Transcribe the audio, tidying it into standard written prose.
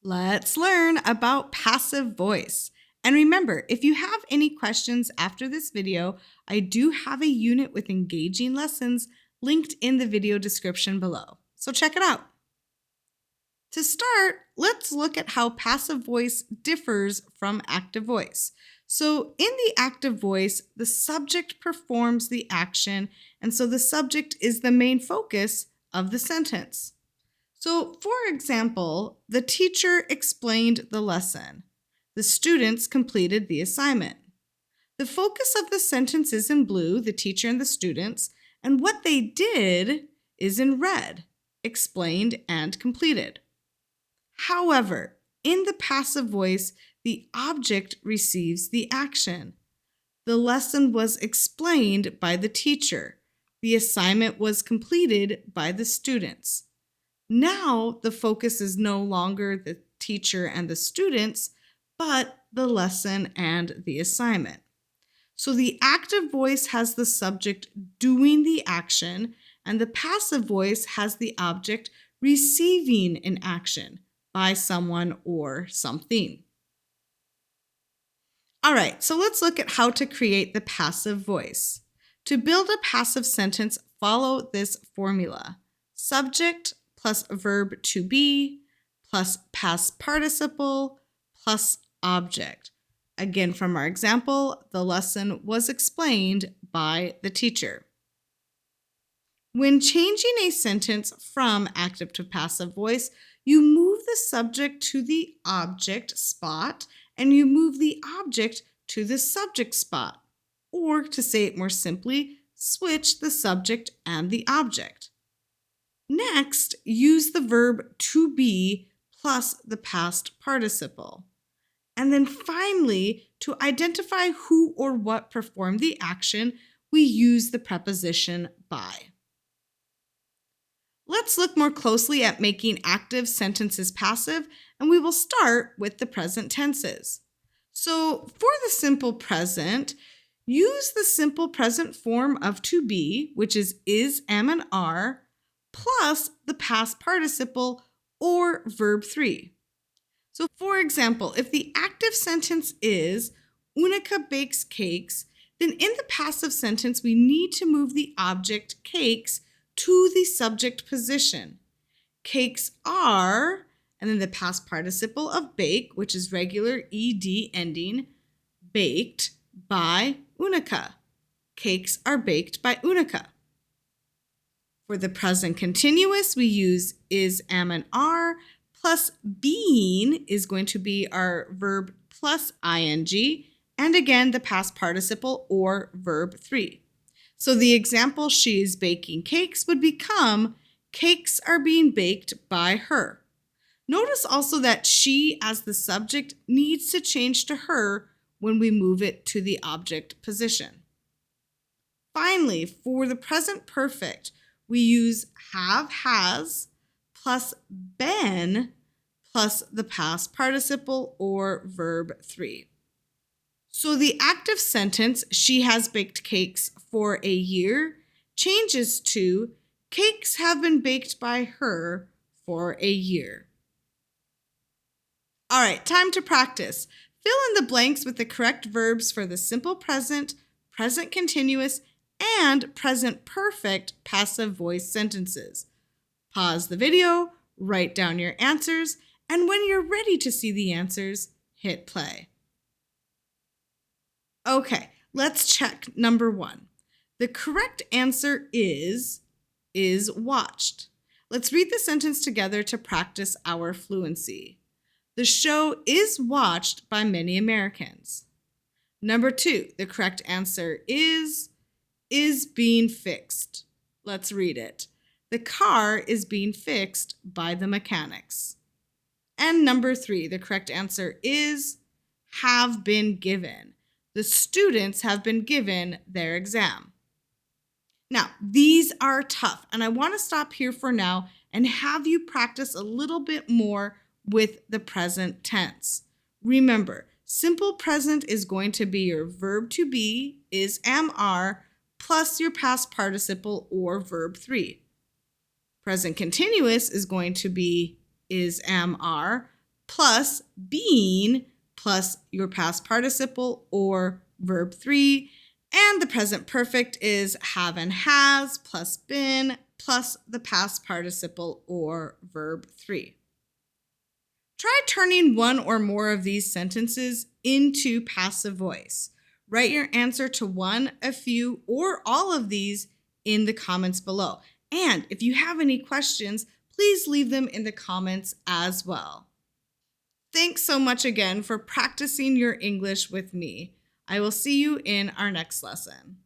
Let's learn about passive voice. And remember, if you have any questions after this video, I do have a unit with engaging lessons linked in the video description below. So check it out. To start, let's look at how passive voice differs from active voice. So in the active voice, the subject performs the action, and so the subject is the main focus of the sentence. So, for example, the teacher explained the lesson. The students completed the assignment. The focus of the sentence is in blue, the teacher and the students, and what they did is in red, explained and completed. However, in the passive voice, the object receives the action. The lesson was explained by the teacher. The assignment was completed by the students. Now, the focus is no longer the teacher and the students, but the lesson and the assignment. So the active voice has the subject doing the action, and the passive voice has the object receiving an action by someone or something. All right, so let's look at how to create the passive voice. To build a passive sentence, follow this formula. Subject plus verb to be plus past participle plus object. Again, from our example, the lesson was explained by the teacher. When changing a sentence from active to passive voice, you move the subject to the object spot and you move the object to the subject spot. Or to say it more simply, switch the subject and the object. Next, use the verb to be plus the past participle. And then finally, to identify who or what performed the action, we use the preposition by. Let's look more closely at making active sentences passive, and we will start with the present tenses. So for the simple present, use the simple present form of to be, which is, am, and are, plus the past participle or verb 3. So for example, if the active sentence is, Unica bakes cakes, then in the passive sentence, we need to move the object cakes to the subject position. Cakes are, and then the past participle of bake, which is regular ed ending, baked by Unica. Cakes are baked by Unica. For the present continuous, we use is, am, and are, plus being is going to be our verb plus ing, and again, the past participle or verb 3. So the example, she is baking cakes, would become, cakes are being baked by her. Notice also that she as the subject needs to change to her when we move it to the object position. Finally, for the present perfect, we use have, has, plus been, plus the past participle or verb 3. So the active sentence, she has baked cakes for a year, changes to, cakes have been baked by her for a year. All right, time to practice. Fill in the blanks with the correct verbs for the simple present, present continuous, and present perfect passive voice sentences. Pause the video, write down your answers, and when you're ready to see the answers, hit play. Okay, let's check number 1. The correct answer is watched. Let's read the sentence together to practice our fluency. The show is watched by many Americans. Number 2, the correct answer is being fixed. Let's read it. The car is being fixed by the mechanics. And number 3, the correct answer is have been given. The students have been given their exam. Now, these are tough, and I want to stop here for now and have you practice a little bit more with the present tense. Remember, simple present is going to be your verb to be, is, am, are, plus your past participle or verb 3. Present continuous is going to be is, am, are, plus being plus your past participle or verb 3. And the present perfect is have and has plus been plus the past participle or verb 3. Try turning one or more of these sentences into passive voice. Write your answer to one, a few, or all of these in the comments below. And if you have any questions, please leave them in the comments as well. Thanks so much again for practicing your English with me. I will see you in our next lesson.